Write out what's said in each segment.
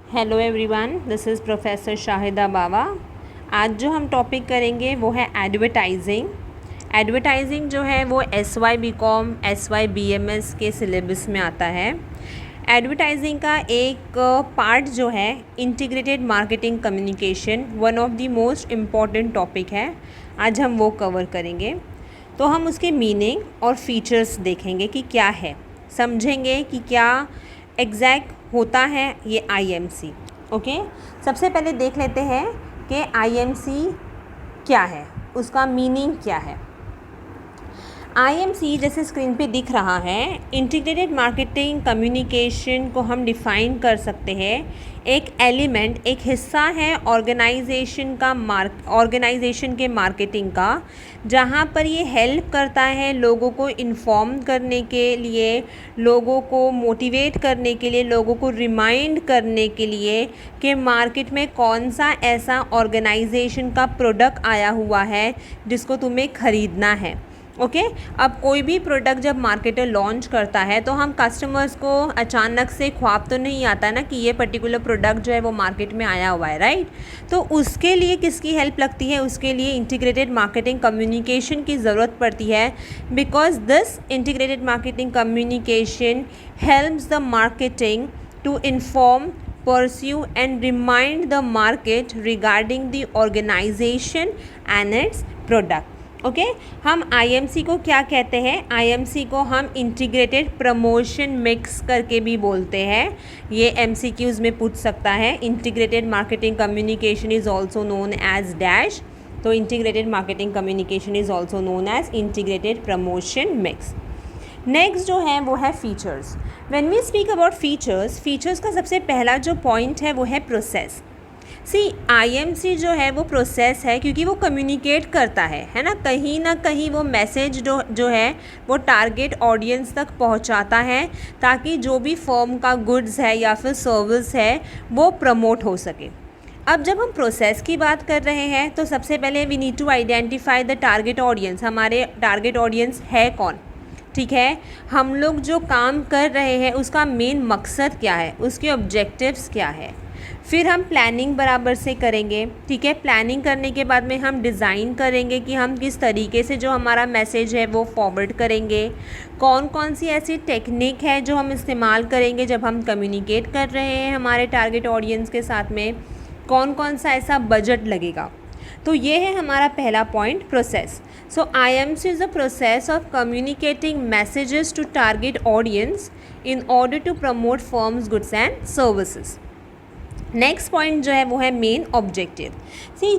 Hello everyone, this is professor Shahida Bawa. आज जो हम टॉपिक करेंगे वो है एडवर्टाइजिंग। एडवर्टाइजिंग जो है वो SY BCom SY BMS के सिलेबस में आता है। एडवर्टाइजिंग का एक पार्ट जो है integrated marketing communication, one of the most important topic है। आज हम वो कवर करेंगे। तो हम उसके मीनिंग और फीचर्स देखेंगे कि क्या है, समझेंगे कि क्या एग्जैक्ट होता है ये IMC। ओके, सबसे पहले देख लेते हैं कि IMC क्या है, उसका मीनिंग क्या है। IMC जैसे स्क्रीन पे दिख रहा है, इंटीग्रेटेड मार्केटिंग कम्युनिकेशन को हम डिफ़ाइन कर सकते हैं। एक एलिमेंट, एक हिस्सा है ऑर्गेनाइजेशन के मार्केटिंग का, जहाँ पर ये हेल्प करता है लोगों को इन्फॉर्म करने के लिए, लोगों को मोटिवेट करने के लिए, लोगों को रिमाइंड करने के लिए कि मार्केट में कौन सा ऐसा ऑर्गेनाइजेशन का प्रोडक्ट आया हुआ है जिसको तुम्हें ख़रीदना है। ओके, अब कोई भी प्रोडक्ट जब मार्केटर लॉन्च करता है तो हम कस्टमर्स को अचानक से ख्वाब तो नहीं आता ना कि ये पर्टिकुलर प्रोडक्ट जो है वो मार्केट में आया हुआ है, राइट। तो उसके लिए किसकी हेल्प लगती है? उसके लिए इंटीग्रेटेड मार्केटिंग कम्युनिकेशन की ज़रूरत पड़ती है, because this integrated marketing communication helps the marketing to inform, pursue and remind the market regarding the organization and its product। Okay, हम IMC को क्या कहते हैं? IMC को हम इंटीग्रेटेड प्रमोशन मिक्स करके भी बोलते हैं। ये MCQs में पूछ सकता है। Integrated marketing communication is also known as dash. तो integrated marketing communication is also known as integrated promotion mix. Next जो है वो है features. When we speak about features का सबसे पहला जो पॉइंट है वो है प्रोसेस। IMC जो है वो प्रोसेस है, क्योंकि वो कम्युनिकेट करता है ना कहीं वो मैसेज जो है वो टारगेट ऑडियंस तक पहुंचाता है, ताकि जो भी फर्म का गुड्स है या फिर सर्विस है वो प्रमोट हो सके। अब जब हम प्रोसेस की बात कर रहे हैं तो सबसे पहले we need to identify the target audience. हमारे टारगेट ऑडियंस है कौन? ठीक है, हम लोग जो काम कर रहे हैं उसका मेन मकसद क्या है, उसके ऑब्जेक्टिव्स क्या है। फिर हम प्लानिंग बराबर से करेंगे। ठीक है, प्लानिंग करने के बाद में हम डिज़ाइन करेंगे कि हम किस तरीके से जो हमारा मैसेज है वो फॉरवर्ड करेंगे। कौन कौन सी ऐसी टेक्निक है जो हम इस्तेमाल करेंगे जब हम कम्युनिकेट कर रहे हैं हमारे टारगेट ऑडियंस के साथ में, कौन कौन सा ऐसा बजट लगेगा। तो ये है हमारा पहला point, process. So IMC is the process of communicating messages to target audience in order to promote firms goods and services. Next point जो है वो है मेन ऑब्जेक्टिव।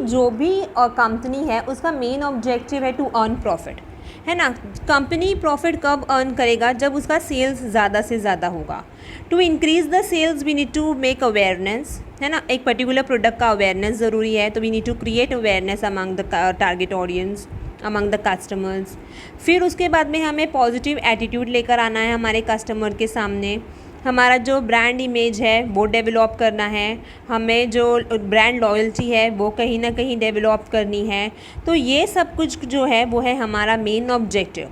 जो भी कंपनी है उसका मेन ऑब्जेक्टिव है टू अर्न प्रॉफिट, है ना। कंपनी प्रॉफिट कब अर्न करेगा? जब उसका सेल्स ज़्यादा से ज़्यादा होगा। To increase the sales we need to make awareness, है ना। एक पर्टिकुलर प्रोडक्ट का अवेयरनेस ज़रूरी है, तो we need to create awareness among the target audience, among the customers. फिर उसके बाद में हमें पॉजिटिव एटीट्यूड लेकर आना है हमारे कस्टमर के सामने। हमारा जो ब्रांड इमेज है वो डेवलप करना है, हमें जो ब्रांड लॉयल्टी है वो कहीं ना कहीं डेवलप करनी है। तो ये सब कुछ जो है वो है हमारा main objective.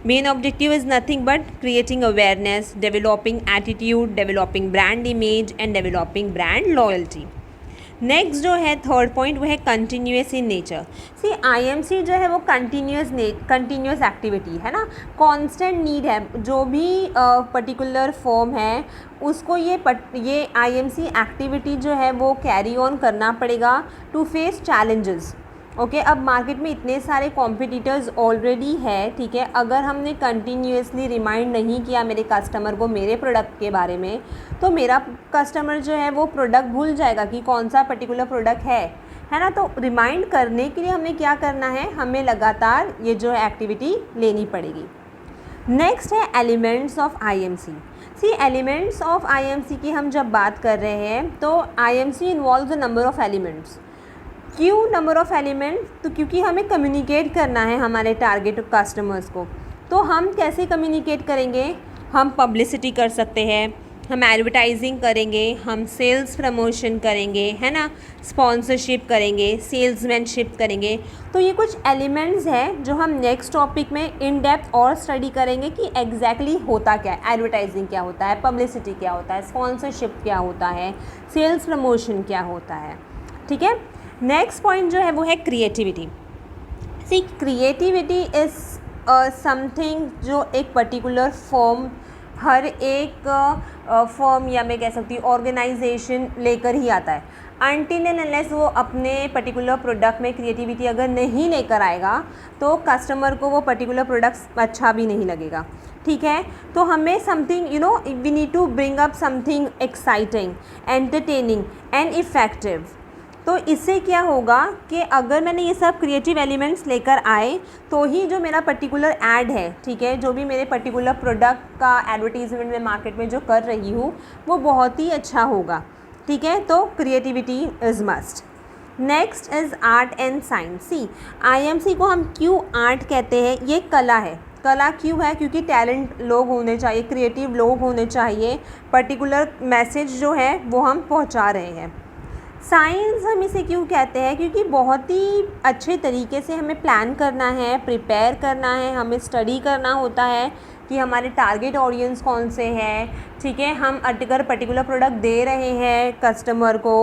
Main objective is nothing but creating awareness, developing attitude, developing brand image and developing brand loyalty. Next जो है थर्ड पॉइंट वो है कंटिन्यूस इन नेचर। IMC जो है वो कंटिन्यूस एक्टिविटी है ना, कांस्टेंट नीड है। जो भी पर्टिकुलर फॉर्म है उसको ये IMC एक्टिविटी जो है वो कैरी ऑन करना पड़ेगा टू फेस चैलेंजेस। ओके, अब मार्केट में इतने सारे कॉम्पिटिटर्स ऑलरेडी है, ठीक है। अगर हमने कंटिन्यूसली रिमाइंड नहीं किया मेरे कस्टमर को मेरे प्रोडक्ट के बारे में, तो मेरा कस्टमर जो है वो प्रोडक्ट भूल जाएगा कि कौन सा पर्टिकुलर प्रोडक्ट है ना। तो रिमाइंड करने के लिए हमें क्या करना है, हमें लगातार ये जो है एक्टिविटी लेनी पड़ेगी। नेक्स्ट है elements of IMC। Elements of IMC की हम जब बात कर रहे हैं तो IMC involves the number of elements. क्यों नंबर ऑफ एलिमेंट? तो क्योंकि हमें कम्युनिकेट करना है हमारे टारगेट कस्टमर्स को। तो हम कैसे कम्युनिकेट करेंगे? हम पब्लिसिटी कर सकते हैं, हम एडवर्टाइजिंग करेंगे, हम सेल्स प्रमोशन करेंगे, है ना, स्पॉन्सरशिप करेंगे, सेल्समैनशिप करेंगे। तो ये कुछ एलिमेंट्स हैं जो हम नेक्स्ट टॉपिक में इन डेप्थ और स्टडी करेंगे कि एग्जैक्टली होता क्या है, एडवर्टाइजिंग क्या होता है, पब्लिसिटी क्या होता है, स्पॉन्सरशिप क्या होता है, सेल्स प्रमोशन क्या होता है। ठीक है, नेक्स्ट पॉइंट जो है वो है creativity. See creativity is something जो एक पर्टिकुलर फॉर्म, हर एक फॉर्म या मैं कह सकती हूँ ऑर्गेनाइजेशन लेकर ही आता है। अनटिल एंड अनलेस वो अपने पर्टिकुलर प्रोडक्ट में क्रिएटिविटी अगर नहीं लेकर आएगा तो कस्टमर को वो पर्टिकुलर प्रोडक्ट अच्छा भी नहीं लगेगा। ठीक है, तो हमें something we need to bring up something exciting, entertaining and effective. तो इससे क्या होगा कि अगर मैंने ये सब क्रिएटिव एलिमेंट्स लेकर आए तो ही जो मेरा पर्टिकुलर ऐड है, ठीक है, जो भी मेरे पर्टिकुलर प्रोडक्ट का एडवर्टीजमेंट में मार्केट में जो कर रही हूँ वो बहुत ही अच्छा होगा। ठीक है, तो creativity is must. Next is art and science. See IMC को हम क्यों आर्ट कहते हैं, ये कला है। कला क्यों है, क्योंकि टैलेंट लोग होने चाहिए, क्रिएटिव लोग होने चाहिए, पर्टिकुलर मैसेज जो है वो हम पहुँचा रहे हैं। साइंस हम इसे क्यों कहते हैं, क्योंकि बहुत ही अच्छे तरीके से हमें प्लान करना है, प्रिपेयर करना है, हमें स्टडी करना होता है कि हमारे टारगेट ऑडियंस कौन से हैं। ठीक है, हम अगर पर्टिकुलर प्रोडक्ट दे रहे हैं कस्टमर को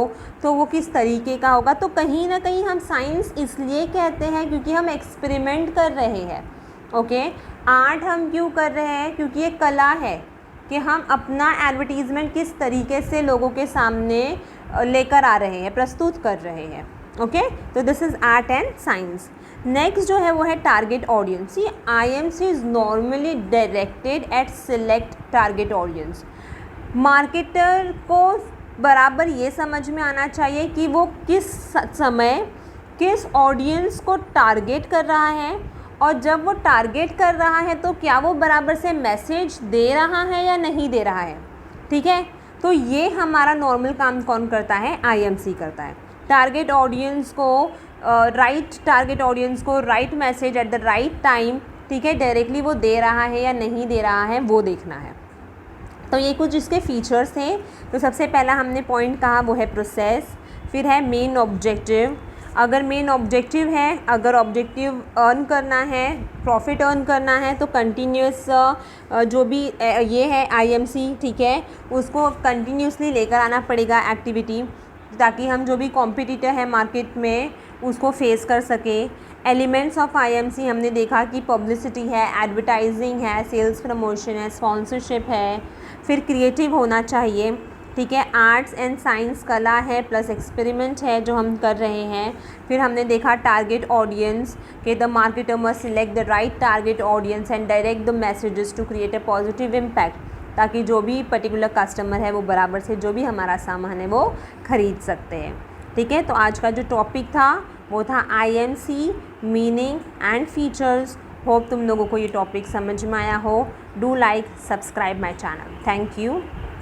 तो वो किस तरीके का होगा। तो कहीं ना कहीं हम साइंस इसलिए कहते हैं क्योंकि हम एक्सपेरिमेंट कर रहे हैं। ओके, आर्ट हम क्यों कर रहे हैं, क्योंकि ये कला है कि हम अपना एडवर्टीज़मेंट किस तरीके से लोगों के सामने लेकर आ रहे हैं, प्रस्तुत कर रहे हैं। ओके, तो this is art and science. Next जो है वो है टारगेट ऑडियंस। ये IMC is normally directed eight select target audience. Marketer को बराबर ये समझ में आना चाहिए कि वो किस समय किस ऑडियंस को टारगेट कर रहा है, और जब वो टारगेट कर रहा है तो क्या वो बराबर से मैसेज दे रहा है या नहीं दे रहा है। ठीक है, तो ये हमारा नॉर्मल काम कौन करता है, IMC करता है। टारगेट ऑडियंस को टारगेट ऑडियंस को right message at the right time, ठीक है, डायरेक्टली वो दे रहा है या नहीं दे रहा है वो देखना है। तो ये कुछ इसके फीचर्स हैं। तो सबसे पहला हमने पॉइंट कहा वो है प्रोसेस, फिर है मेन ऑब्जेक्टिव। अगर मेन ऑब्जेक्टिव है, अगर ऑब्जेक्टिव अर्न करना है, प्रॉफिट अर्न करना है तो कंटिन्यूस जो भी ये है IMC, ठीक है, उसको कंटिन्यूसली लेकर आना पड़ेगा एक्टिविटी, ताकि हम जो भी कॉम्पिटिटर है मार्केट में उसको फेस कर सकें। एलिमेंट्स ऑफ IMC हमने देखा कि पब्लिसिटी है, एडवर्टाइजिंग है, सेल्स प्रमोशन है, स्पॉन्सरशिप है, फिर क्रिएटिव होना चाहिए। ठीक है, आर्ट्स एंड साइंस कला है प्लस एक्सपेरिमेंट है जो हम कर रहे हैं। फिर हमने देखा टारगेट ऑडियंस के the marketer must select the right target audience and direct the messages to create a positive impact, ताकि जो भी पर्टिकुलर कस्टमर है वो बराबर से जो भी हमारा सामान है वो ख़रीद सकते हैं। ठीक है, तो आज का जो टॉपिक था वो था IMC meaning and features. Hope तुम लोगों को ये टॉपिक समझ में आया हो। Do like subscribe my channel. Thank you.